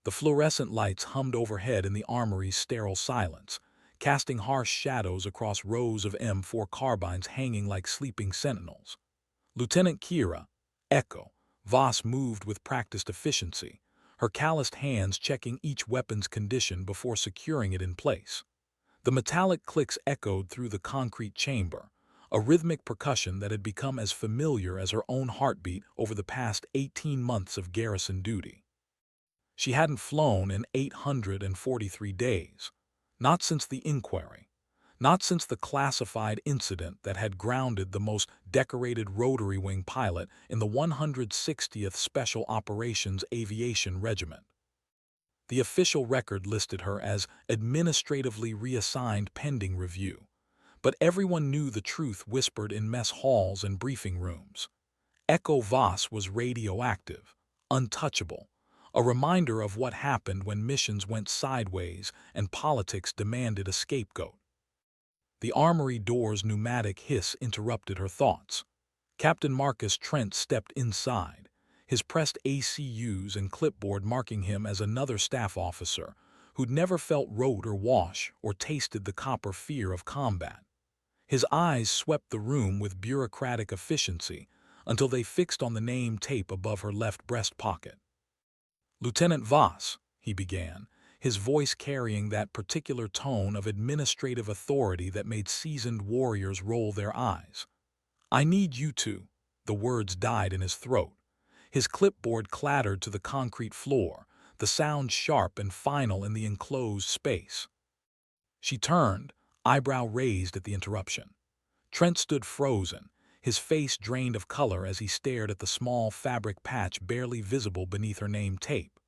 The fluorescent lights hummed overhead in the armory's sterile silence, casting harsh shadows across rows of M4 carbines hanging like sleeping sentinels. Lieutenant Kira, Echo, Voss moved with practiced efficiency, her calloused hands checking each weapon's condition before securing it in place. The metallic clicks echoed through the concrete chamber, a rhythmic percussion that had become as familiar as her own heartbeat over the past 18 months of garrison duty. She hadn't flown in 843 days, not since the inquiry, not since the classified incident that had grounded the most decorated rotary wing pilot in the 160th Special Operations Aviation Regiment. The official record listed her as administratively reassigned pending review, but everyone knew the truth whispered in mess halls and briefing rooms. Echo Voss was radioactive, untouchable, a reminder of what happened when missions went sideways and politics demanded a scapegoat. The armory door's pneumatic hiss interrupted her thoughts. Captain Marcus Trent stepped inside, his pressed ACUs and clipboard marking him as another staff officer who'd never felt road or wash or tasted the copper fear of combat. His eyes swept the room with bureaucratic efficiency until they fixed on the name tape above her left breast pocket. "Lieutenant Voss," he began, his voice carrying that particular tone of administrative authority that made seasoned warriors roll their eyes. "I need you to—" The words died in his throat. His clipboard clattered to the concrete floor, the sound sharp and final in the enclosed space. She turned, eyebrow raised at the interruption. Trent stood frozen, his face drained of color as he stared at the small fabric patch barely visible beneath her name tape.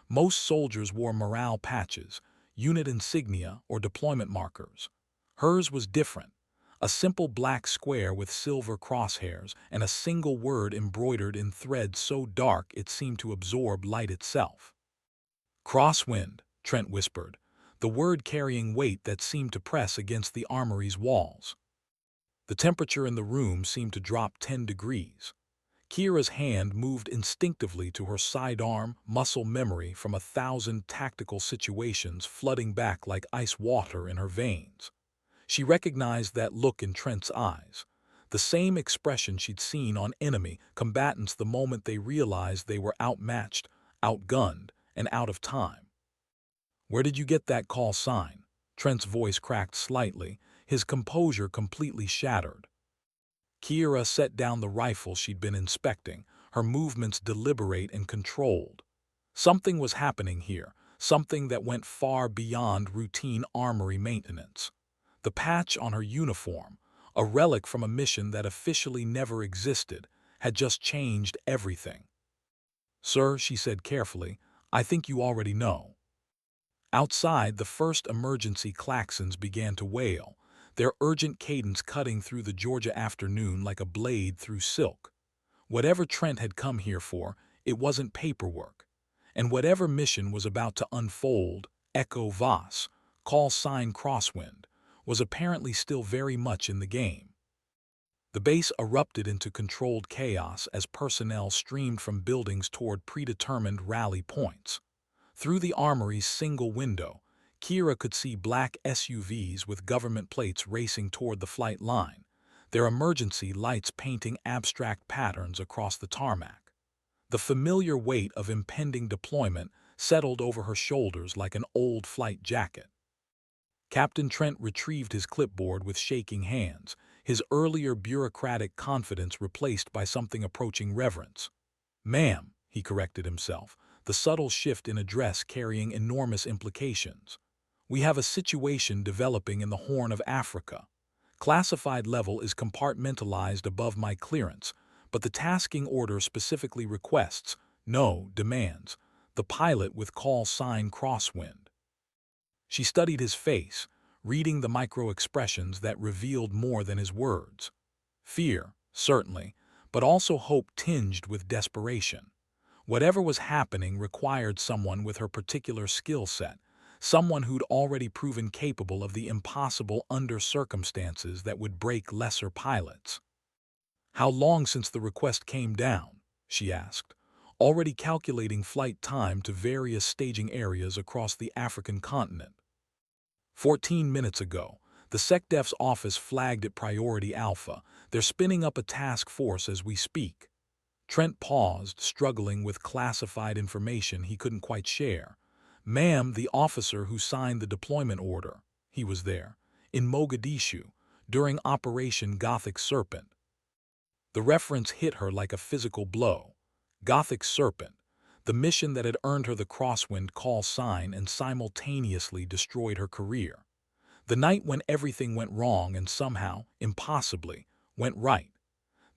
Most soldiers wore morale patches, unit insignia, or deployment markers. Hers was different, a simple black square with silver crosshairs and a single word embroidered in thread so dark it seemed to absorb light itself. "Crosswind," Trent whispered, the word carrying weight that seemed to press against the armory's walls. The temperature in the room seemed to drop 10 degrees. Kira's hand moved instinctively to her sidearm, muscle memory from 1,000 tactical situations flooding back like ice water in her veins. She recognized that look in Trent's eyes, the same expression she'd seen on enemy combatants the moment they realized they were outmatched, outgunned, and out of time. "Where did you get that call sign?" Trent's voice cracked slightly, his composure completely shattered. Kira set down the rifle she'd been inspecting, her movements deliberate and controlled. Something was happening here, something that went far beyond routine armory maintenance. The patch on her uniform, a relic from a mission that officially never existed, had just changed everything. "Sir," she said carefully, "I think you already know." Outside, the first emergency klaxons began to wail, their urgent cadence cutting through the Georgia afternoon like a blade through silk. Whatever Trent had come here for, it wasn't paperwork. And whatever mission was about to unfold, Echo Voss, call sign Crosswind, was apparently still very much in the game. The base erupted into controlled chaos as personnel streamed from buildings toward predetermined rally points. Through the armory's single window, Kira could see black SUVs with government plates racing toward the flight line, their emergency lights painting abstract patterns across the tarmac. The familiar weight of impending deployment settled over her shoulders like an old flight jacket. Captain Trent retrieved his clipboard with shaking hands, his earlier bureaucratic confidence replaced by something approaching reverence. "Ma'am," he corrected himself, the subtle shift in address carrying enormous implications. "We have a situation developing in the Horn of Africa. Classified level is compartmentalized above my clearance, but the tasking order specifically requests, no, demands, the pilot with call sign Crosswind." She studied his face, reading the micro-expressions that revealed more than his words. Fear, certainly, but also hope tinged with desperation. Whatever was happening required someone with her particular skill set, someone who'd already proven capable of the impossible under circumstances that would break lesser pilots. "How long since the request came down?" she asked, already calculating flight time to various staging areas across the African continent. 14 minutes ago, the SecDef's office flagged it Priority Alpha. They're spinning up a task force as we speak. Trent paused, struggling with classified information he couldn't quite share. Ma'am, the officer who signed the deployment order. He was there, in Mogadishu, during Operation Gothic Serpent. The reference hit her like a physical blow. Gothic Serpent, the mission that had earned her the Crosswind call sign and simultaneously destroyed her career. The night when everything went wrong and somehow, impossibly, went right.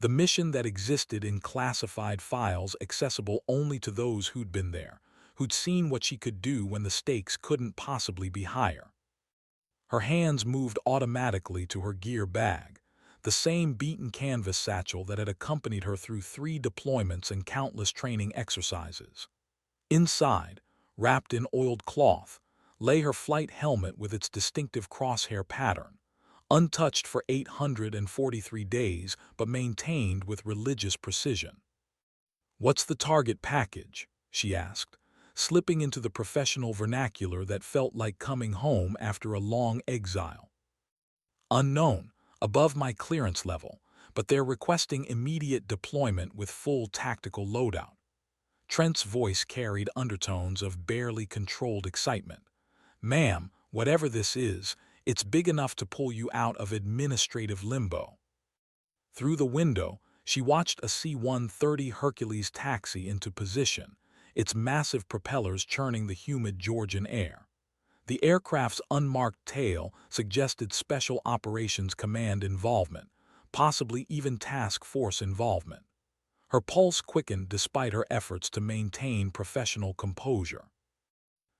The mission that existed in classified files accessible only to those who'd been there, who'd seen what she could do when the stakes couldn't possibly be higher. Her hands moved automatically to her gear bag, the same beaten canvas satchel that had accompanied her through 3 deployments and countless training exercises. Inside, wrapped in oiled cloth, lay her flight helmet with its distinctive crosshair pattern, untouched for 843 days but maintained with religious precision. "What's the target package?" she asked, slipping into the professional vernacular that felt like coming home after a long exile. "Unknown, above my clearance level, but they're requesting immediate deployment with full tactical loadout." Trent's voice carried undertones of barely controlled excitement. "Ma'am, whatever this is, it's big enough to pull you out of administrative limbo." Through the window, she watched a C-130 Hercules taxi into position, its massive propellers churning the humid Georgian air. The aircraft's unmarked tail suggested Special Operations Command involvement, possibly even task force involvement. Her pulse quickened despite her efforts to maintain professional composure.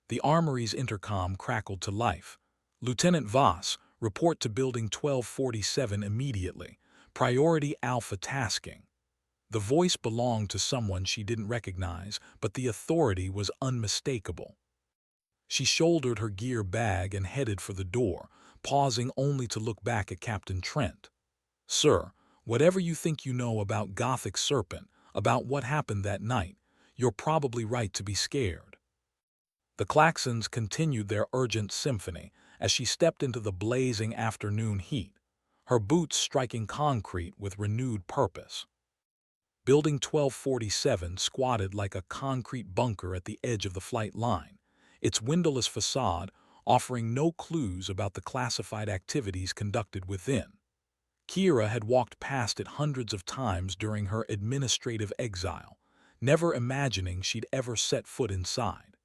The armory's intercom crackled to life. "Lieutenant Voss, report to Building 1247 immediately. Priority Alpha tasking." The voice belonged to someone she didn't recognize, but the authority was unmistakable. She shouldered her gear bag and headed for the door, pausing only to look back at Captain Trent. "Sir, whatever you think you know about Gothic Serpent, about what happened that night, you're probably right to be scared." The klaxons continued their urgent symphony as she stepped into the blazing afternoon heat, her boots striking concrete with renewed purpose. Building 1247 squatted like a concrete bunker at the edge of the flight line, its windowless facade offering no clues about the classified activities conducted within. Kira had walked past it hundreds of times during her administrative exile, never imagining she'd ever set foot inside.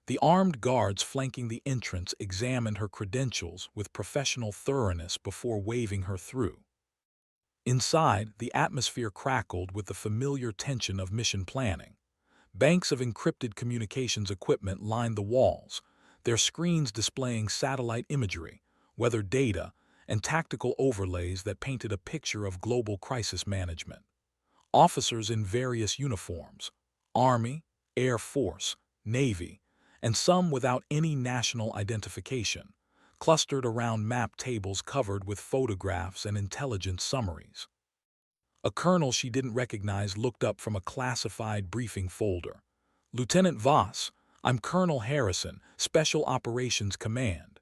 The armed guards flanking the entrance examined her credentials with professional thoroughness before waving her through. Inside, the atmosphere crackled with the familiar tension of mission planning. Banks of encrypted communications equipment lined the walls, their screens displaying satellite imagery, weather data, and tactical overlays that painted a picture of global crisis management. Officers in various uniforms, Army, Air Force, Navy, and some without any national identification, clustered around map tables covered with photographs and intelligence summaries. A colonel she didn't recognize looked up from a classified briefing folder. "Lieutenant Voss, I'm Colonel Harrison, Special Operations Command."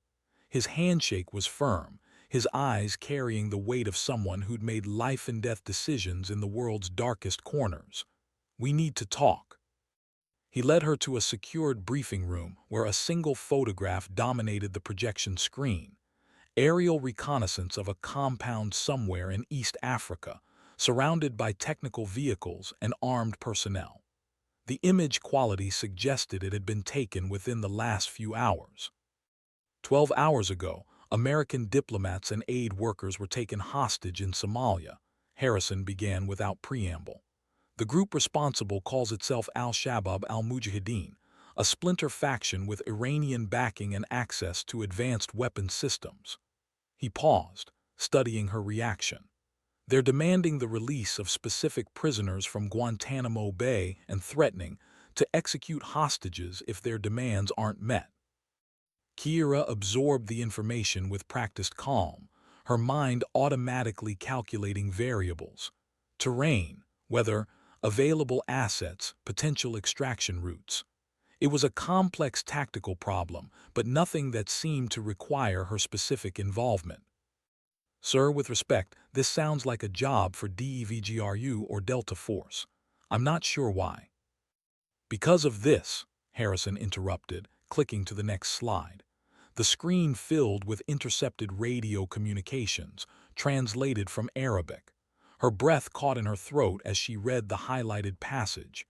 His handshake was firm, his eyes carrying the weight of someone who'd made life-and-death decisions in the world's darkest corners. "We need to talk." He led her to a secured briefing room where a single photograph dominated the projection screen. Aerial reconnaissance of a compound somewhere in East Africa, surrounded by technical vehicles and armed personnel. The image quality suggested it had been taken within the last few hours. 12 hours ago, American diplomats and aid workers were taken hostage in Somalia, Harrison began without preamble. The group responsible calls itself Al-Shabaab al-Mujahideen, a splinter faction with Iranian backing and access to advanced weapons systems. He paused, studying her reaction. "They're demanding the release of specific prisoners from Guantanamo Bay and threatening to execute hostages if their demands aren't met." Kira absorbed the information with practiced calm, her mind automatically calculating variables. Terrain, weather, available assets, potential extraction routes. It was a complex tactical problem, but nothing that seemed to require her specific involvement. Sir, with respect, this sounds like a job for DEVGRU or Delta Force. I'm not sure why. Because of this, Harrison interrupted, clicking to the next slide. The screen filled with intercepted radio communications, translated from Arabic. Her breath caught in her throat as she read the highlighted passage.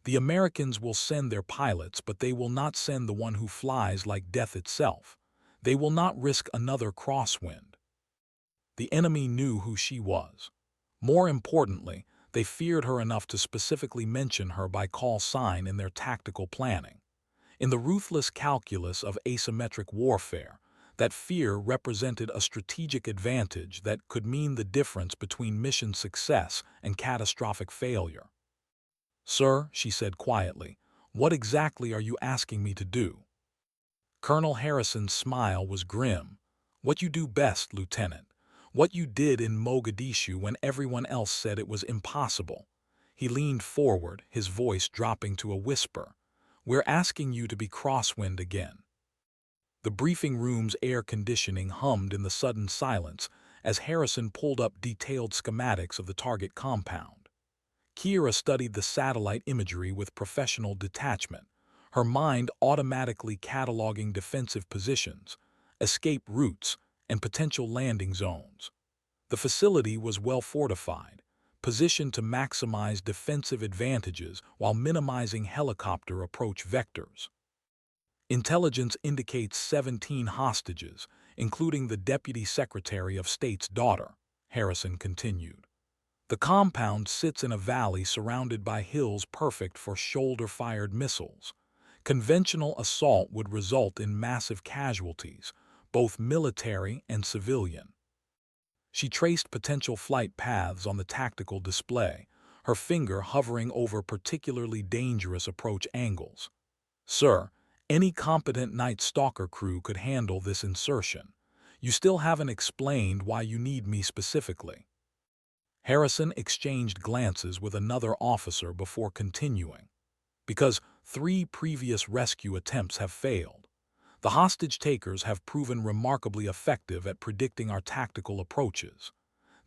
The Americans will send their pilots, but they will not send the one who flies like death itself. They will not risk another Crosswind. The enemy knew who she was. More importantly, they feared her enough to specifically mention her by call sign in their tactical planning. In the ruthless calculus of asymmetric warfare, that fear represented a strategic advantage that could mean the difference between mission success and catastrophic failure. "Sir," she said quietly, "what exactly are you asking me to do?" Colonel Harrison's smile was grim. "What you do best, Lieutenant. What you did in Mogadishu when everyone else said it was impossible." He leaned forward, his voice dropping to a whisper. "We're asking you to be Crosswind again." The briefing room's air conditioning hummed in the sudden silence as Harrison pulled up detailed schematics of the target compound. Kira studied the satellite imagery with professional detachment, her mind automatically cataloging defensive positions, escape routes, and potential landing zones. The facility was well fortified, positioned to maximize defensive advantages while minimizing helicopter approach vectors. Intelligence indicates 17 hostages, including the Deputy Secretary of State's daughter, Harrison continued. The compound sits in a valley surrounded by hills perfect for shoulder-fired missiles. Conventional assault would result in massive casualties, both military and civilian. She traced potential flight paths on the tactical display, her finger hovering over particularly dangerous approach angles. "Sir, any competent Night Stalker crew could handle this insertion. You still haven't explained why you need me specifically." Harrison exchanged glances with another officer before continuing. "Because 3 previous rescue attempts have failed. The hostage-takers have proven remarkably effective at predicting our tactical approaches.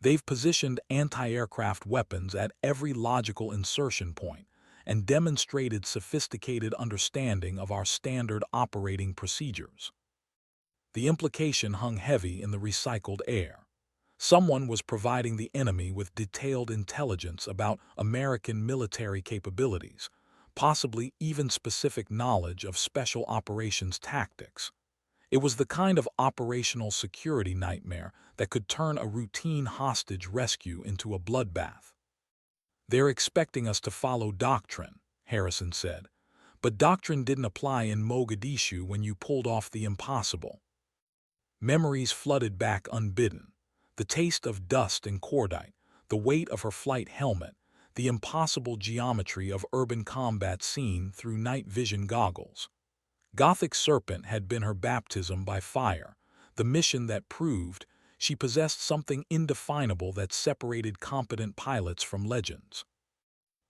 They've positioned anti-aircraft weapons at every logical insertion point and demonstrated sophisticated understanding of our standard operating procedures." The implication hung heavy in the recycled air. Someone was providing the enemy with detailed intelligence about American military capabilities, possibly even specific knowledge of special operations tactics. It was the kind of operational security nightmare that could turn a routine hostage rescue into a bloodbath. "They're expecting us to follow doctrine," Harrison said. "But doctrine didn't apply in Mogadishu when you pulled off the impossible." Memories flooded back unbidden. The taste of dust and cordite, the weight of her flight helmet, the impossible geometry of urban combat seen through night vision goggles. Gothic Serpent had been her baptism by fire, the mission that proved she possessed something indefinable that separated competent pilots from legends.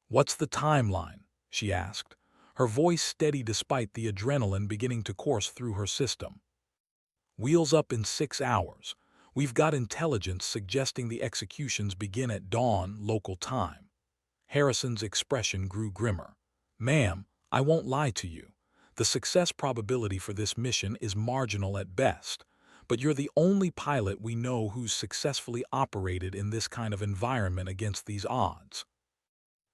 "What's the timeline?" she asked, her voice steady despite the adrenaline beginning to course through her system. "Wheels up in 6 hours. We've got intelligence suggesting the executions begin at dawn local time." Harrison's expression grew grimmer. "Ma'am, I won't lie to you. The success probability for this mission is marginal at best, but you're the only pilot we know who's successfully operated in this kind of environment against these odds."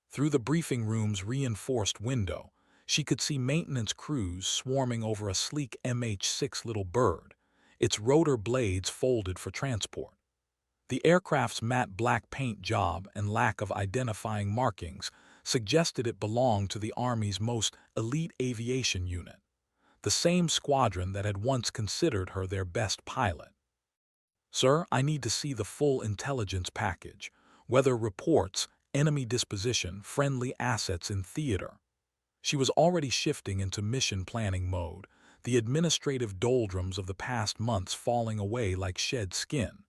Through the briefing room's reinforced window, she could see maintenance crews swarming over a sleek MH-6 Little Bird, its rotor blades folded for transport. The aircraft's matte black paint job and lack of identifying markings suggested it belonged to the Army's most elite aviation unit, the same squadron that had once considered her their best pilot. "Sir, I need to see the full intelligence package, weather reports, enemy disposition, friendly assets in theater." She was already shifting into mission planning mode, the administrative doldrums of the past months falling away like shed skin.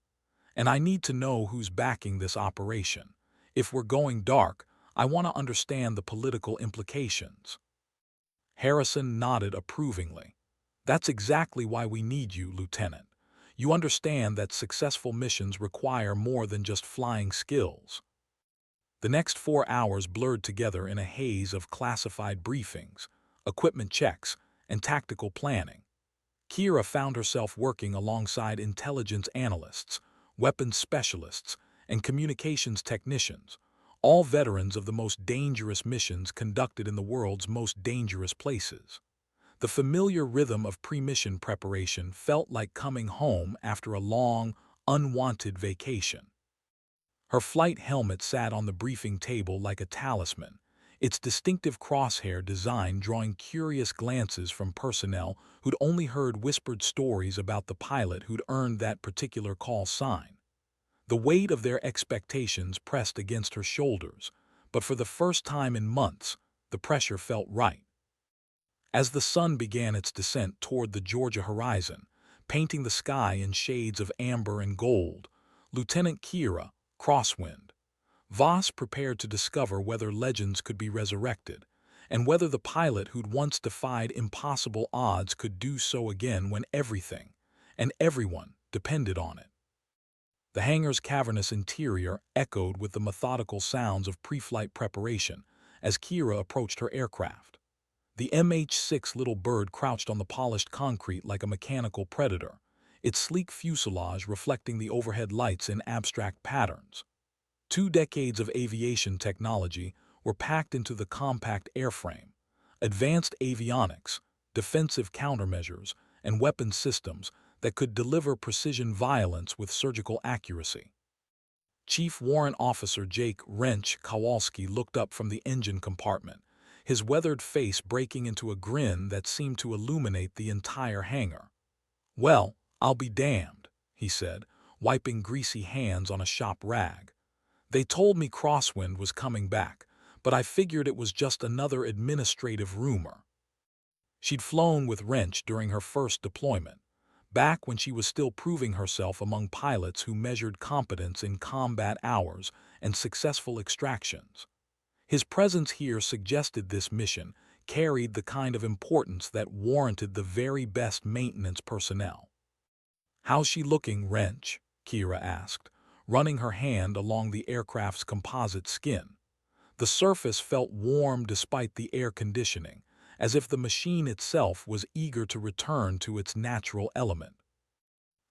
"And I need to know who's backing this operation. If we're going dark, I want to understand the political implications." Harrison nodded approvingly. "That's exactly why we need you, Lieutenant. You understand that successful missions require more than just flying skills." The next 4 hours blurred together in a haze of classified briefings, equipment checks, and tactical planning. Kira found herself working alongside intelligence analysts, weapons specialists, and communications technicians, all veterans of the most dangerous missions conducted in the world's most dangerous places. The familiar rhythm of pre-mission preparation felt like coming home after a long, unwanted vacation. Her flight helmet sat on the briefing table like a talisman, its distinctive crosshair design drawing curious glances from personnel who'd only heard whispered stories about the pilot who'd earned that particular call sign. The weight of their expectations pressed against her shoulders, but for the first time in months, the pressure felt right. As the sun began its descent toward the Georgia horizon, painting the sky in shades of amber and gold, Lieutenant Kira, Crosswind, Voss prepared to discover whether legends could be resurrected, and whether the pilot who'd once defied impossible odds could do so again when everything, and everyone, depended on it. The hangar's cavernous interior echoed with the methodical sounds of pre-flight preparation as Kira approached her aircraft. The MH-6 Little Bird crouched on the polished concrete like a mechanical predator, its sleek fuselage reflecting the overhead lights in abstract patterns. 2 decades of aviation technology were packed into the compact airframe. Advanced avionics, defensive countermeasures, and weapons systems that could deliver precision violence with surgical accuracy. Chief Warrant Officer Jake "Wrench" Kowalski looked up from the engine compartment, his weathered face breaking into a grin that seemed to illuminate the entire hangar. "Well, I'll be damned," he said, wiping greasy hands on a shop rag. "They told me Crosswind was coming back, but I figured it was just another administrative rumor." She'd flown with Wrench during her first deployment, back when she was still proving herself among pilots who measured competence in combat hours and successful extractions. His presence here suggested this mission carried the kind of importance that warranted the very best maintenance personnel. "How's she looking, Wrench?" Kira asked, running her hand along the aircraft's composite skin. The surface felt warm despite the air conditioning, as if the machine itself was eager to return to its natural element.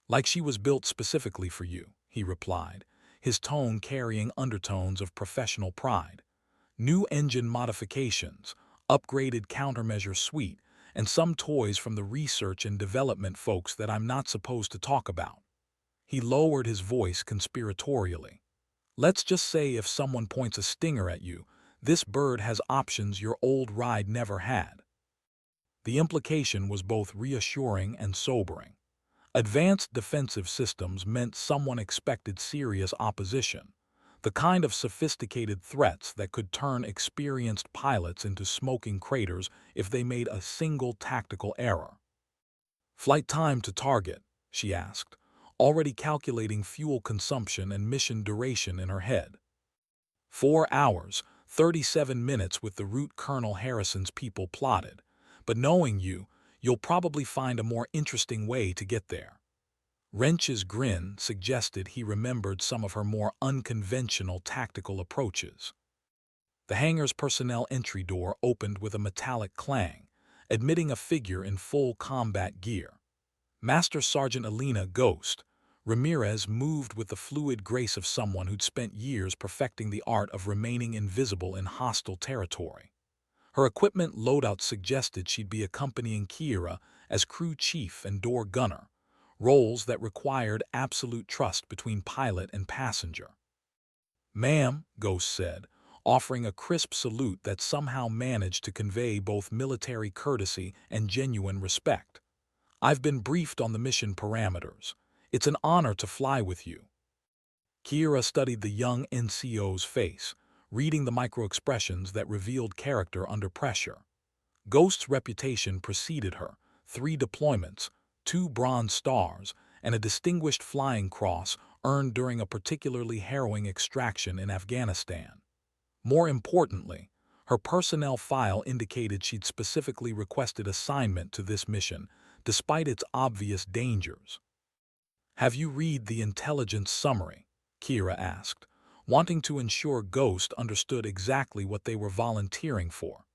"Like she was built specifically for you," he replied, his tone carrying undertones of professional pride. "New engine modifications, upgraded countermeasure suite, and some toys from the research and development folks that I'm not supposed to talk about." He lowered his voice conspiratorially. "Let's just say if someone points a stinger at you, this bird has options your old ride never had." The implication was both reassuring and sobering. Advanced defensive systems meant someone expected serious opposition, the kind of sophisticated threats that could turn experienced pilots into smoking craters if they made a single tactical error. "Flight time to target?" she asked, already calculating fuel consumption and mission duration in her head. 4 hours, 37 minutes with the route Colonel Harrison's people plotted, but knowing you, you'll probably find a more interesting way to get there. Wrench's grin suggested he remembered some of her more unconventional tactical approaches. The hangar's personnel entry door opened with a metallic clang, admitting a figure in full combat gear. Master Sergeant Alina Ghost, Ramirez moved with the fluid grace of someone who'd spent years perfecting the art of remaining invisible in hostile territory. Her equipment loadout suggested she'd be accompanying Kira as crew chief and door gunner, roles that required absolute trust between pilot and passenger. "Ma'am," Ghost said, offering a crisp salute that somehow managed to convey both military courtesy and genuine respect. "I've been briefed on the mission parameters. It's an honor to fly with you." Kira studied the young NCO's face, reading the micro-expressions that revealed character under pressure. Ghost's reputation preceded her: 3 deployments, 2 Bronze Stars, and a Distinguished Flying Cross earned during a particularly harrowing extraction in Afghanistan. More importantly, her personnel file indicated she'd specifically requested assignment to this mission, despite its obvious dangers. "Have you read the intelligence summary?" Kira asked, wanting to ensure Ghost understood exactly what they were volunteering for.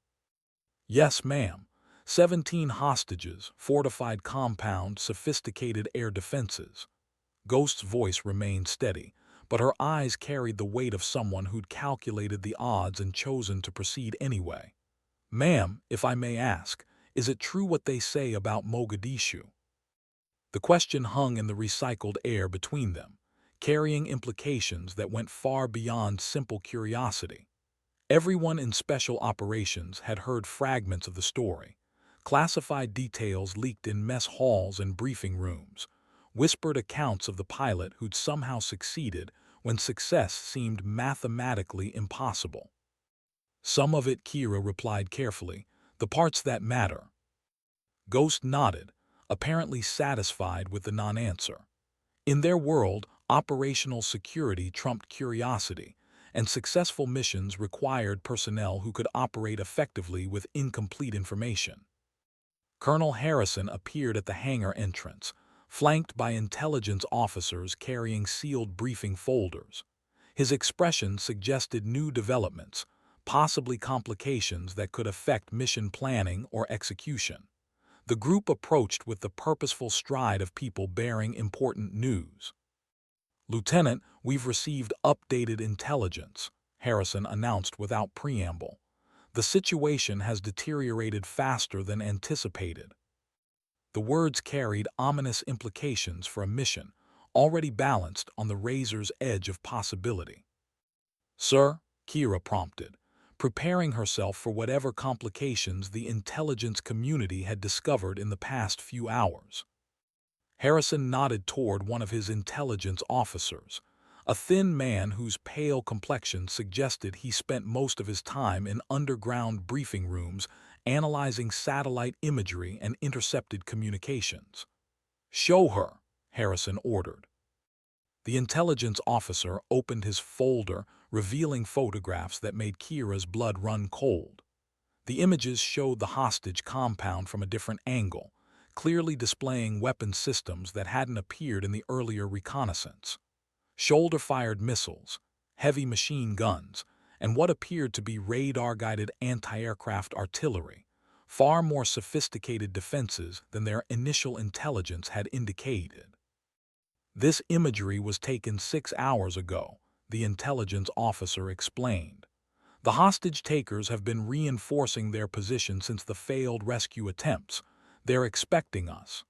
"Yes, ma'am. 17 hostages, fortified compound, sophisticated air defenses." Ghost's voice remained steady, but her eyes carried the weight of someone who'd calculated the odds and chosen to proceed anyway. "Ma'am, if I may ask, is it true what they say about Mogadishu?" The question hung in the recycled air between them, carrying implications that went far beyond simple curiosity. Everyone in Special Operations had heard fragments of the story, classified details leaked in mess halls and briefing rooms, whispered accounts of the pilot who'd somehow succeeded when success seemed mathematically impossible. "Some of it," Kira replied carefully, "the parts that matter." Ghost nodded, apparently satisfied with the non-answer. In their world, operational security trumped curiosity, and successful missions required personnel who could operate effectively with incomplete information. Colonel Harrison appeared at the hangar entrance, flanked by intelligence officers carrying sealed briefing folders. His expression suggested new developments, possibly complications that could affect mission planning or execution. The group approached with the purposeful stride of people bearing important news. "Lieutenant, we've received updated intelligence," Harrison announced without preamble. "The situation has deteriorated faster than anticipated." The words carried ominous implications for a mission already balanced on the razor's edge of possibility. "Sir," Kira prompted, preparing herself for whatever complications the intelligence community had discovered in the past few hours. Harrison nodded toward one of his intelligence officers, a thin man whose pale complexion suggested he spent most of his time in underground briefing rooms analyzing satellite imagery and intercepted communications. "Show her," Harrison ordered. The intelligence officer opened his folder, revealing photographs that made Kira's blood run cold. The images showed the hostage compound from a different angle, clearly displaying weapon systems that hadn't appeared in the earlier reconnaissance. Shoulder-fired missiles, heavy machine guns, and what appeared to be radar-guided anti-aircraft artillery, far more sophisticated defenses than their initial intelligence had indicated. "This imagery was taken 6 hours ago," the intelligence officer explained. "The hostage-takers have been reinforcing their position since the failed rescue attempts. They're expecting us."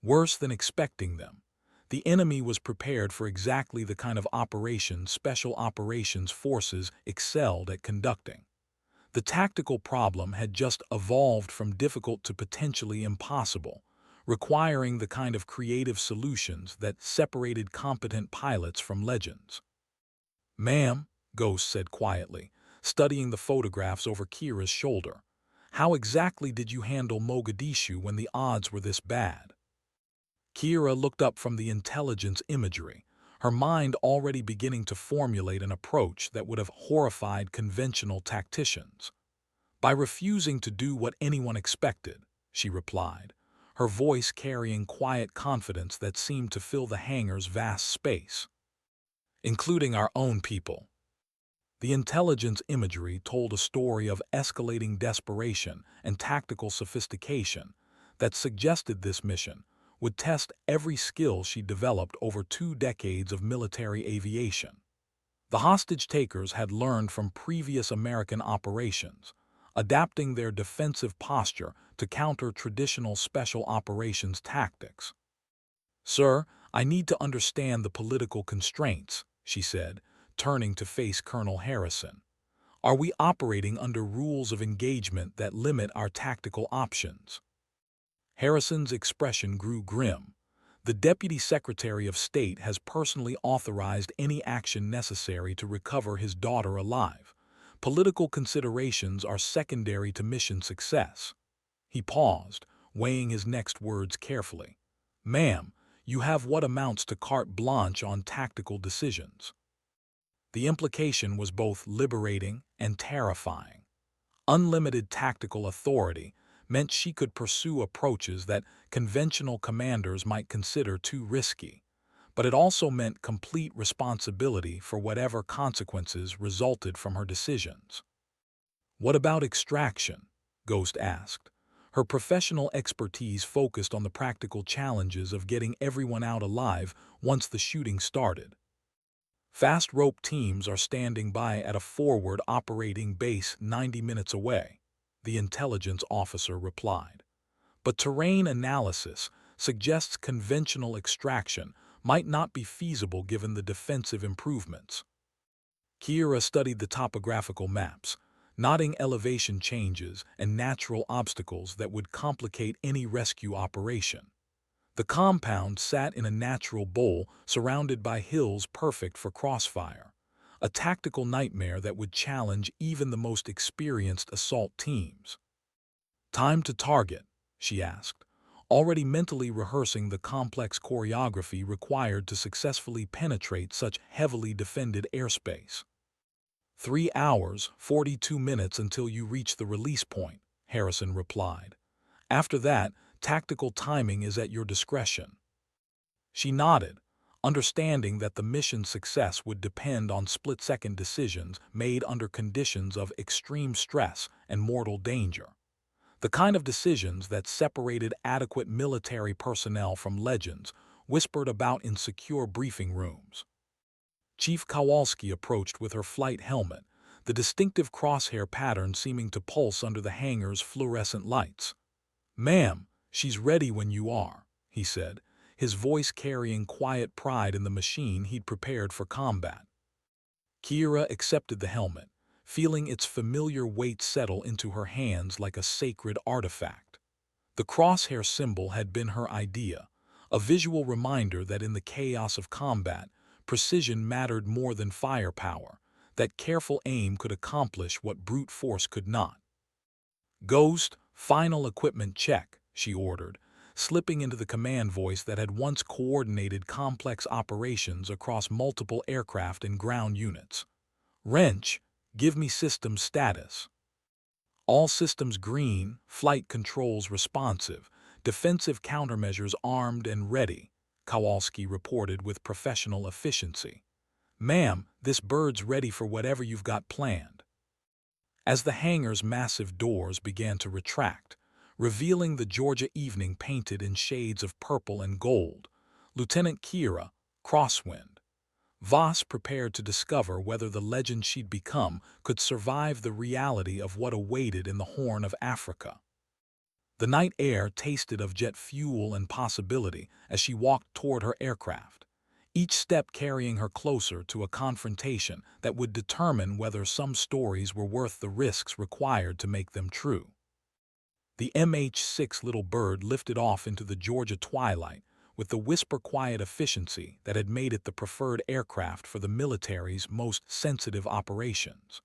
Worse than expecting them, the enemy was prepared for exactly the kind of operation Special Operations Forces excelled at conducting. The tactical problem had just evolved from difficult to potentially impossible, requiring the kind of creative solutions that separated competent pilots from legends. "Ma'am," Ghost said quietly, studying the photographs over Kira's shoulder, "how exactly did you handle Mogadishu when the odds were this bad?" Kira looked up from the intelligence imagery, her mind already beginning to formulate an approach that would have horrified conventional tacticians. "By refusing to do what anyone expected," she replied, her voice carrying quiet confidence that seemed to fill the hangar's vast space. "Including our own people." The intelligence imagery told a story of escalating desperation and tactical sophistication that suggested this mission would test every skill she developed over 2 decades of military aviation. The hostage-takers had learned from previous American operations, adapting their defensive posture to counter traditional special operations tactics. "Sir, I need to understand the political constraints," she said, turning to face Colonel Harrison. "Are we operating under rules of engagement that limit our tactical options?" Harrison's expression grew grim. "The Deputy Secretary of State has personally authorized any action necessary to recover his daughter alive. Political considerations are secondary to mission success." He paused, weighing his next words carefully. "Ma'am, you have what amounts to carte blanche on tactical decisions." The implication was both liberating and terrifying. Unlimited tactical authority meant she could pursue approaches that conventional commanders might consider too risky, but it also meant complete responsibility for whatever consequences resulted from her decisions. "What about extraction?" Ghost asked. Her professional expertise focused on the practical challenges of getting everyone out alive once the shooting started. "Fast rope teams are standing by at a forward operating base 90 minutes away," the intelligence officer replied. "But terrain analysis suggests conventional extraction might not be feasible given the defensive improvements." Kira studied the topographical maps, noting elevation changes and natural obstacles that would complicate any rescue operation. The compound sat in a natural bowl surrounded by hills perfect for crossfire, a tactical nightmare that would challenge even the most experienced assault teams. "Time to target," she asked, already mentally rehearsing the complex choreography required to successfully penetrate such heavily defended airspace. 3 hours, 42 minutes until you reach the release point," Harrison replied. "After that, tactical timing is at your discretion." She nodded, understanding that the mission's success would depend on split-second decisions made under conditions of extreme stress and mortal danger. The kind of decisions that separated adequate military personnel from legends whispered about in secure briefing rooms. Chief Kowalski approached with her flight helmet, the distinctive crosshair pattern seeming to pulse under the hangar's fluorescent lights. "Ma'am, she's ready when you are," he said, his voice carrying quiet pride in the machine he'd prepared for combat. Kira accepted the helmet, feeling its familiar weight settle into her hands like a sacred artifact. The crosshair symbol had been her idea, a visual reminder that in the chaos of combat, precision mattered more than firepower, that careful aim could accomplish what brute force could not. "Ghost, final equipment check," she ordered, slipping into the command voice that had once coordinated complex operations across multiple aircraft and ground units. "Wrench, give me system status." "All systems green, flight controls responsive, defensive countermeasures armed and ready," Kowalski reported with professional efficiency. "Ma'am, this bird's ready for whatever you've got planned." As the hangar's massive doors began to retract, revealing the Georgia evening painted in shades of purple and gold, Lieutenant Kira, Crosswind, Voss prepared to discover whether the legend she'd become could survive the reality of what awaited in the Horn of Africa. The night air tasted of jet fuel and possibility as she walked toward her aircraft, each step carrying her closer to a confrontation that would determine whether some stories were worth the risks required to make them true. The MH-6 Little Bird lifted off into the Georgia twilight with the whisper-quiet efficiency that had made it the preferred aircraft for the military's most sensitive operations.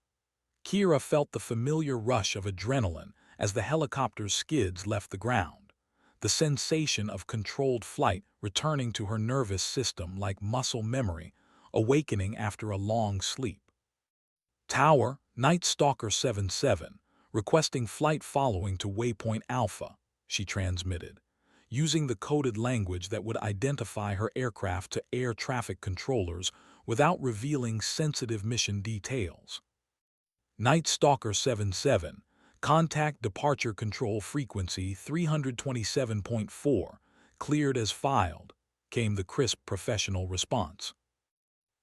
Kira felt the familiar rush of adrenaline as the helicopter's skids left the ground, the sensation of controlled flight returning to her nervous system like muscle memory, awakening after a long sleep. "Tower, Night Stalker 77, requesting flight following to Waypoint Alpha," she transmitted, using the coded language that would identify her aircraft to air traffic controllers without revealing sensitive mission details. "Night Stalker 77, contact departure control frequency 327.4, cleared as filed," came the crisp professional response.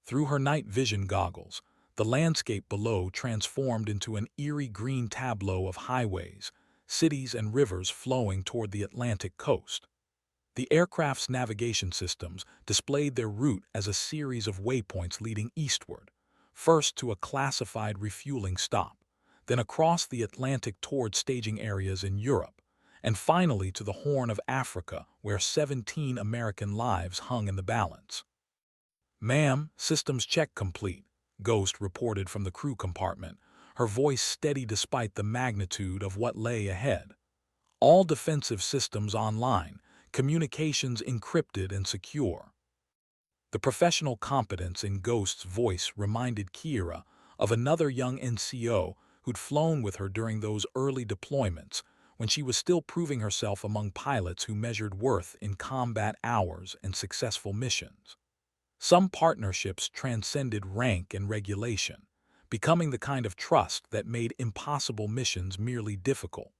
Through her night vision goggles, the landscape below transformed into an eerie green tableau of highways, cities and rivers flowing toward the Atlantic coast. The aircraft's navigation systems displayed their route as a series of waypoints leading eastward, first to a classified refueling stop, then across the Atlantic toward staging areas in Europe, and finally to the Horn of Africa where 17 American lives hung in the balance. "Ma'am, systems check complete," Ghost reported from the crew compartment, her voice steady despite the magnitude of what lay ahead. "All defensive systems online, communications encrypted and secure." The professional competence in Ghost's voice reminded Kira of another young NCO who'd flown with her during those early deployments when she was still proving herself among pilots who measured worth in combat hours and successful missions. Some partnerships transcended rank and regulation, becoming the kind of trust that made impossible missions merely difficult.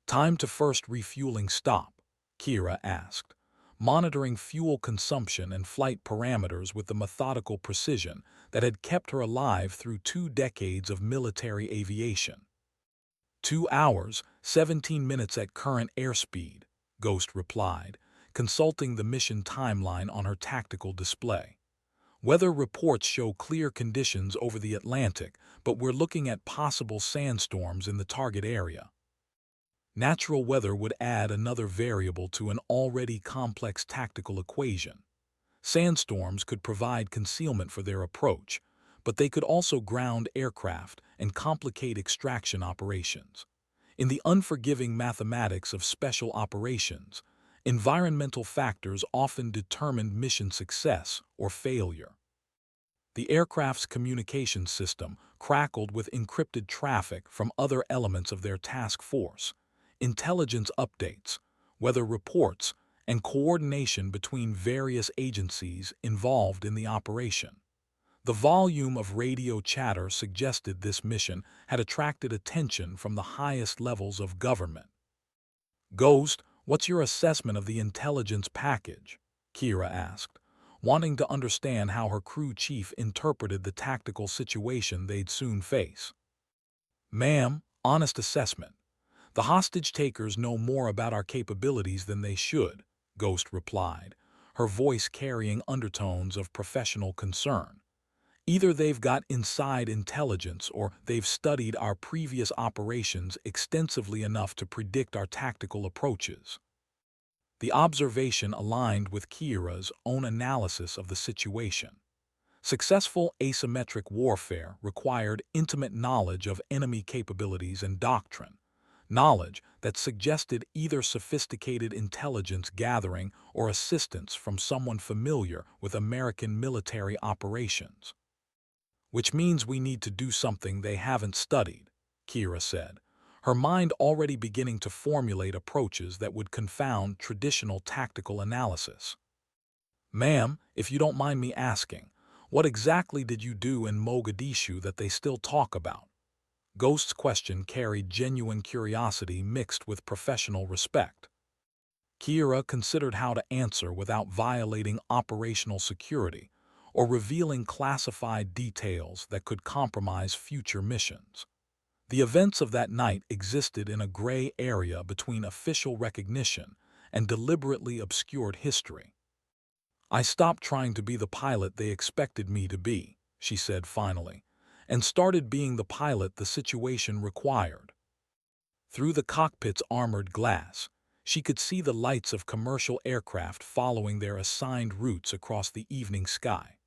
"Time to first refueling stop," Kira asked, monitoring fuel consumption and flight parameters with the methodical precision that had kept her alive through 2 decades of military aviation. 2 hours, 17 minutes at current airspeed, Ghost replied, consulting the mission timeline on her tactical display. "Weather reports show clear conditions over the Atlantic, but we're looking at possible sandstorms in the target area." Natural weather would add another variable to an already complex tactical equation. Sandstorms could provide concealment for their approach, but they could also ground aircraft and complicate extraction operations. In the unforgiving mathematics of special operations, environmental factors often determined mission success or failure. The aircraft's communication system crackled with encrypted traffic from other elements of their task force. Intelligence updates, weather reports, and coordination between various agencies involved in the operation. The volume of radio chatter suggested this mission had attracted attention from the highest levels of government. "Ghost, what's your assessment of the intelligence package?" Kira asked, wanting to understand how her crew chief interpreted the tactical situation they'd soon face. "Ma'am, honest assessment. The hostage-takers know more about our capabilities than they should," Ghost replied, her voice carrying undertones of professional concern. "Either they've got inside intelligence or they've studied our previous operations extensively enough to predict our tactical approaches." The observation aligned with Kira's own analysis of the situation. Successful asymmetric warfare required intimate knowledge of enemy capabilities and doctrine, knowledge that suggested either sophisticated intelligence gathering or assistance from someone familiar with American military operations. "Which means we need to do something they haven't studied," Kira said, her mind already beginning to formulate approaches that would confound traditional tactical analysis. "Ma'am, if you don't mind me asking, what exactly did you do in Mogadishu that they still talk about?" Ghost's question carried genuine curiosity mixed with professional respect. Kira considered how to answer without violating operational security or revealing classified details that could compromise future missions. The events of that night existed in a gray area between official recognition and deliberately obscured history. "I stopped trying to be the pilot they expected me to be," she said finally, "and started being the pilot the situation required." Through the cockpit's armored glass, she could see the lights of commercial aircraft following their assigned routes across the evening sky,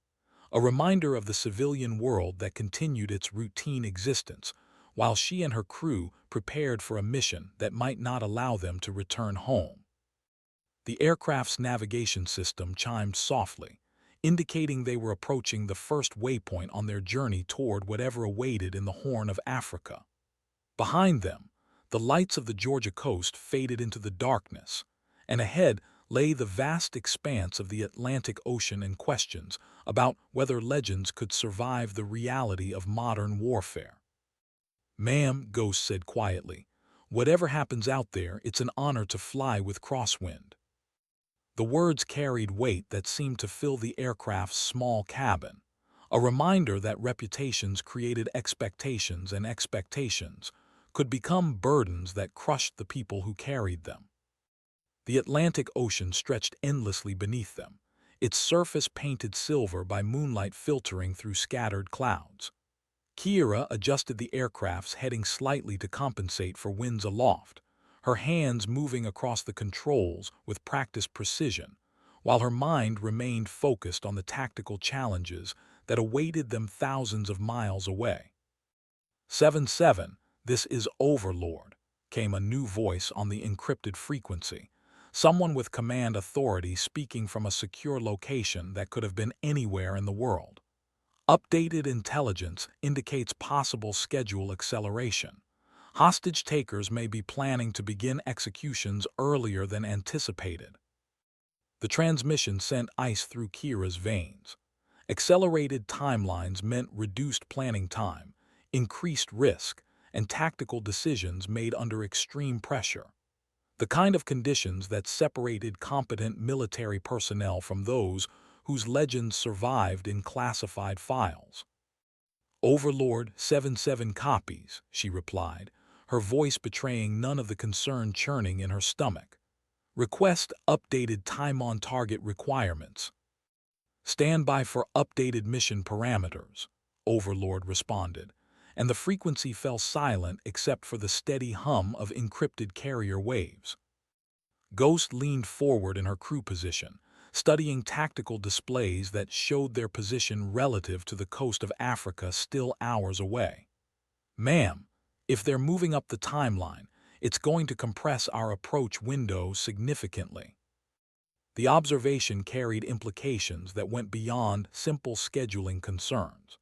a reminder of the civilian world that continued its routine existence while she and her crew prepared for a mission that might not allow them to return home. The aircraft's navigation system chimed softly, indicating they were approaching the first waypoint on their journey toward whatever awaited in the Horn of Africa. Behind them, the lights of the Georgia coast faded into the darkness, and ahead lay the vast expanse of the Atlantic Ocean and questions about whether legends could survive the reality of modern warfare. "Ma'am," Ghost said quietly, "whatever happens out there, it's an honor to fly with Crosswind." The words carried weight that seemed to fill the aircraft's small cabin, a reminder that reputations created expectations and expectations could become burdens that crushed the people who carried them. The Atlantic Ocean stretched endlessly beneath them, its surface painted silver by moonlight filtering through scattered clouds. Kira adjusted the aircraft's heading slightly to compensate for winds aloft, her hands moving across the controls with practiced precision, while her mind remained focused on the tactical challenges that awaited them thousands of miles away. 7-7, this is Overlord, came a new voice on the encrypted frequency, someone with command authority speaking from a secure location that could have been anywhere in the world. Updated intelligence indicates possible schedule acceleration. Hostage takers may be planning to begin executions earlier than anticipated. The transmission sent ice through Kira's veins. Accelerated timelines meant reduced planning time, increased risk, and tactical decisions made under extreme pressure. The kind of conditions that separated competent military personnel from those whose legends survived in classified files. Overlord 77 copies, she replied, her voice betraying none of the concern churning in her stomach. Request updated time-on-target requirements. Stand by for updated mission parameters, Overlord responded, and the frequency fell silent except for the steady hum of encrypted carrier waves. Ghost leaned forward in her crew position, studying tactical displays that showed their position relative to the coast of Africa still hours away. Ma'am, if they're moving up the timeline, it's going to compress our approach window significantly. The observation carried implications that went beyond simple scheduling concerns.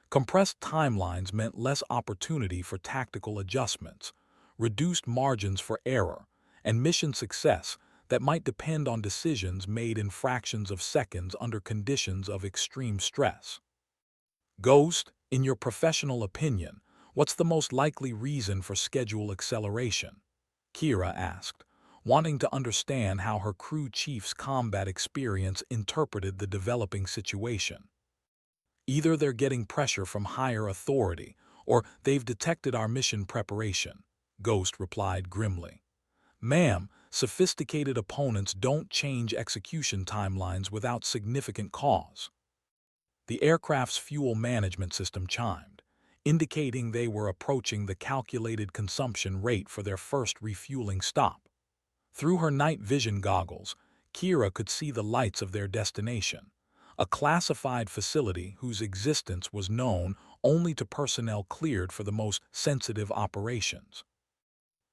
Compressed timelines meant less opportunity for tactical adjustments, reduced margins for error, and mission success that might depend on decisions made in fractions of seconds under conditions of extreme stress. Ghost, in your professional opinion, what's the most likely reason for schedule acceleration? Kira asked, wanting to understand how her crew chief's combat experience interpreted the developing situation. Either they're getting pressure from higher authority, or they've detected our mission preparation, Ghost replied grimly. Ma'am, sophisticated opponents don't change execution timelines without significant cause. The aircraft's fuel management system chimed, indicating they were approaching the calculated consumption rate for their first refueling stop. Through her night vision goggles, Kira could see the lights of their destination, a classified facility whose existence was known only to personnel cleared for the most sensitive operations.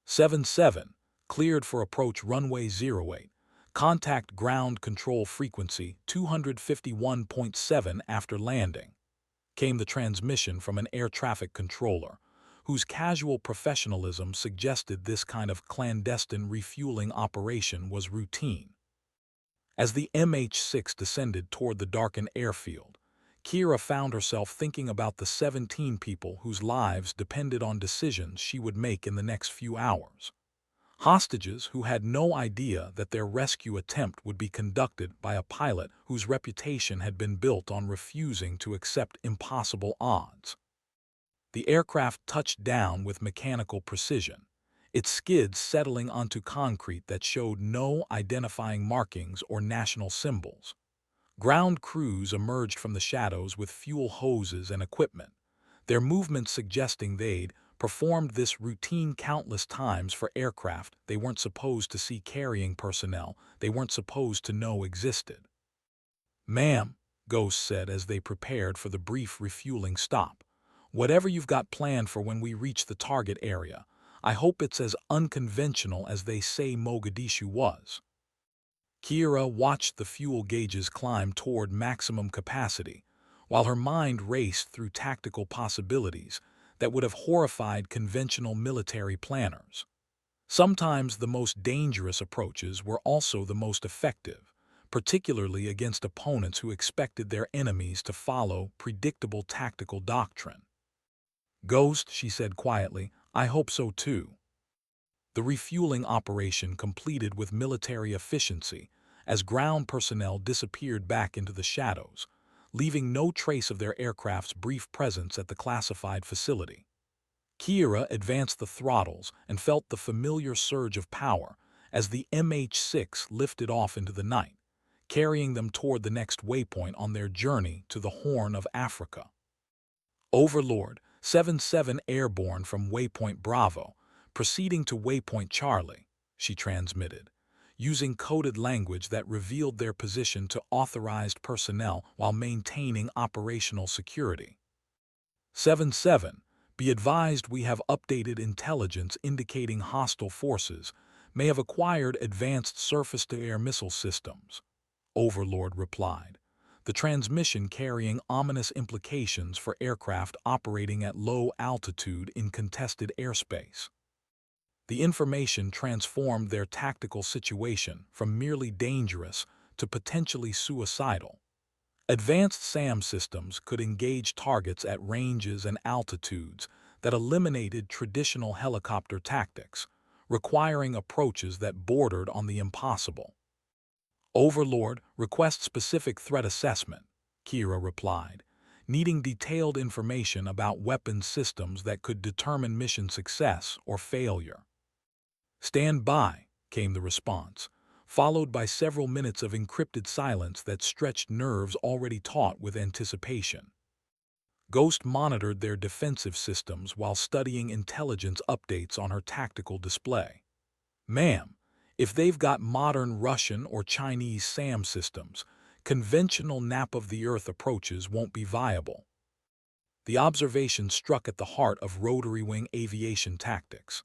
77, cleared for approach runway 08, contact ground control frequency 251.7 after landing, came the transmission from an air traffic controller, whose casual professionalism suggested this kind of clandestine refueling operation was routine. As the MH-6 descended toward the darkened airfield, Kira found herself thinking about the 17 people whose lives depended on decisions she would make in the next few hours. Hostages who had no idea that their rescue attempt would be conducted by a pilot whose reputation had been built on refusing to accept impossible odds. The aircraft touched down with mechanical precision, its skids settling onto concrete that showed no identifying markings or national symbols. Ground crews emerged from the shadows with fuel hoses and equipment, their movements suggesting they'd performed this routine countless times for aircraft they weren't supposed to see carrying personnel they weren't supposed to know existed. Ma'am, Ghost said as they prepared for the brief refueling stop, whatever you've got planned for when we reach the target area, I hope it's as unconventional as they say Mogadishu was. Kira watched the fuel gauges climb toward maximum capacity, while her mind raced through tactical possibilities that would have horrified conventional military planners. Sometimes the most dangerous approaches were also the most effective, particularly against opponents who expected their enemies to follow predictable tactical doctrine. Ghost, she said quietly, I hope so too. The refueling operation completed with military efficiency as ground personnel disappeared back into the shadows, leaving no trace of their aircraft's brief presence at the classified facility. Kira advanced the throttles and felt the familiar surge of power as the MH-6 lifted off into the night, carrying them toward the next waypoint on their journey to the Horn of Africa. Overlord 77 airborne from Waypoint Bravo, proceeding to Waypoint Charlie, she transmitted, using coded language that revealed their position to authorized personnel while maintaining operational security. 77, be advised we have updated intelligence indicating hostile forces may have acquired advanced surface-to-air missile systems, Overlord replied, the transmission carrying ominous implications for aircraft operating at low altitude in contested airspace. The information transformed their tactical situation from merely dangerous to potentially suicidal. Advanced SAM systems could engage targets at ranges and altitudes that eliminated traditional helicopter tactics, requiring approaches that bordered on the impossible. Overlord requests specific threat assessment, Kira replied, needing detailed information about weapons systems that could determine mission success or failure. Stand by, came the response, followed by several minutes of encrypted silence that stretched nerves already taut with anticipation. Ghost monitored their defensive systems while studying intelligence updates on her tactical display. Ma'am, if they've got modern Russian or Chinese SAM systems, conventional nap-of-the-earth approaches won't be viable. The observation struck at the heart of rotary-wing aviation tactics.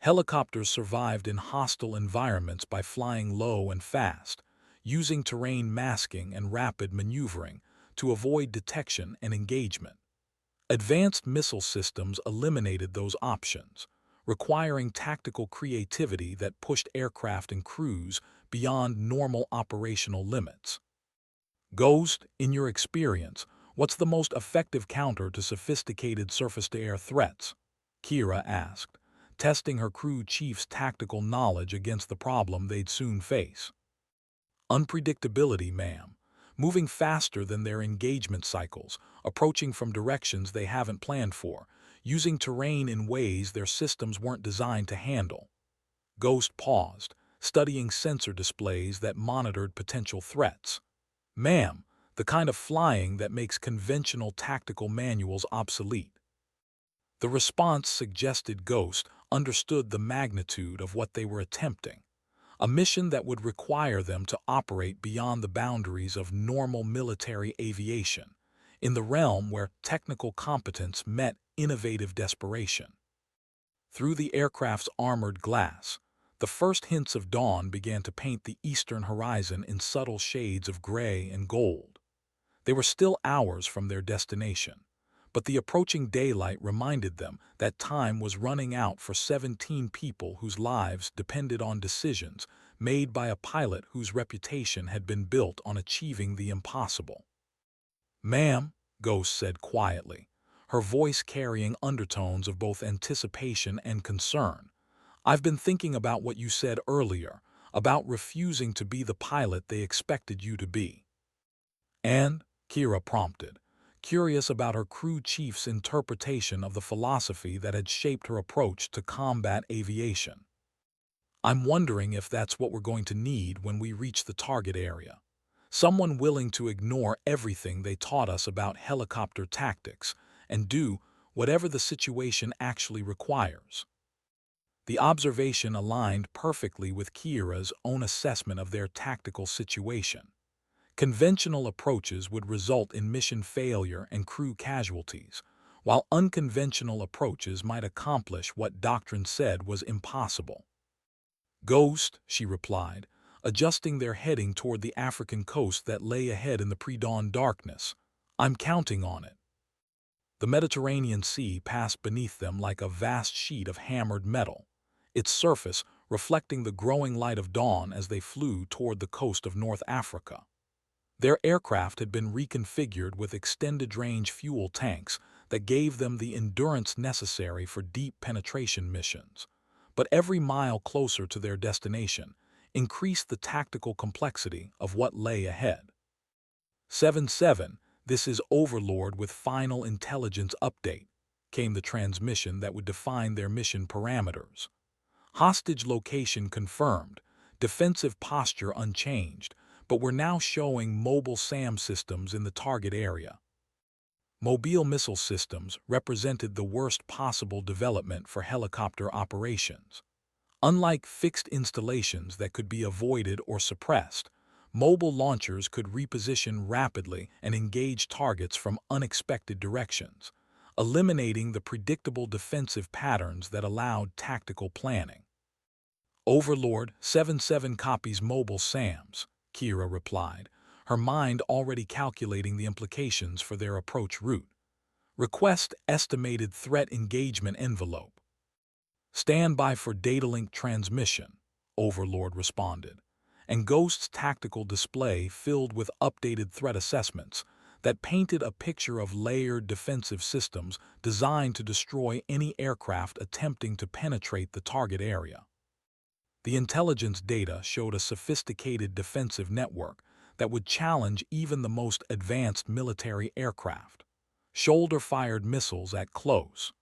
Helicopters survived in hostile environments by flying low and fast, using terrain masking and rapid maneuvering to avoid detection and engagement. Advanced missile systems eliminated those options, requiring tactical creativity that pushed aircraft and crews beyond normal operational limits. Ghost, in your experience, what's the most effective counter to sophisticated surface-to-air threats? Kira asked, testing her crew chief's tactical knowledge against the problem they'd soon face. Unpredictability, ma'am. Moving faster than their engagement cycles, approaching from directions they haven't planned for, using terrain in ways their systems weren't designed to handle. Ghost paused, studying sensor displays that monitored potential threats. Ma'am, the kind of flying that makes conventional tactical manuals obsolete. The response suggested Ghost understood the magnitude of what they were attempting, a mission that would require them to operate beyond the boundaries of normal military aviation, in the realm where technical competence met innovative desperation. Through the aircraft's armored glass, the first hints of dawn began to paint the eastern horizon in subtle shades of gray and gold. They were still hours from their destination, but the approaching daylight reminded them that time was running out for 17 people whose lives depended on decisions made by a pilot whose reputation had been built on achieving the impossible. Ma'am, Ghost said quietly, her voice carrying undertones of both anticipation and concern, I've been thinking about what you said earlier, about refusing to be the pilot they expected you to be. And, Kira prompted, curious about her crew chief's interpretation of the philosophy that had shaped her approach to combat aviation. I'm wondering if that's what we're going to need when we reach the target area. Someone willing to ignore everything they taught us about helicopter tactics and do whatever the situation actually requires. The observation aligned perfectly with Kira's own assessment of their tactical situation. Conventional approaches would result in mission failure and crew casualties, while unconventional approaches might accomplish what doctrine said was impossible. Ghost, she replied, adjusting their heading toward the African coast that lay ahead in the pre-dawn darkness. I'm counting on it. The Mediterranean Sea passed beneath them like a vast sheet of hammered metal, its surface reflecting the growing light of dawn as they flew toward the coast of North Africa. Their aircraft had been reconfigured with extended-range fuel tanks that gave them the endurance necessary for deep penetration missions, but every mile closer to their destination increased the tactical complexity of what lay ahead. 7-7, this is Overlord with final intelligence update, came the transmission that would define their mission parameters. Hostage location confirmed, defensive posture unchanged, but we're now showing mobile SAM systems in the target area. Mobile missile systems represented the worst possible development for helicopter operations. Unlike fixed installations that could be avoided or suppressed, mobile launchers could reposition rapidly and engage targets from unexpected directions, eliminating the predictable defensive patterns that allowed tactical planning. Overlord 77 copies mobile SAMs, Kira replied, her mind already calculating the implications for their approach route. Request estimated threat engagement envelope. Stand by for data link transmission, Overlord responded, and Ghost's tactical display filled with updated threat assessments that painted a picture of layered defensive systems designed to destroy any aircraft attempting to penetrate the target area. The intelligence data showed a sophisticated defensive network that would challenge even the most advanced military aircraft. Shoulder-fired missiles at close,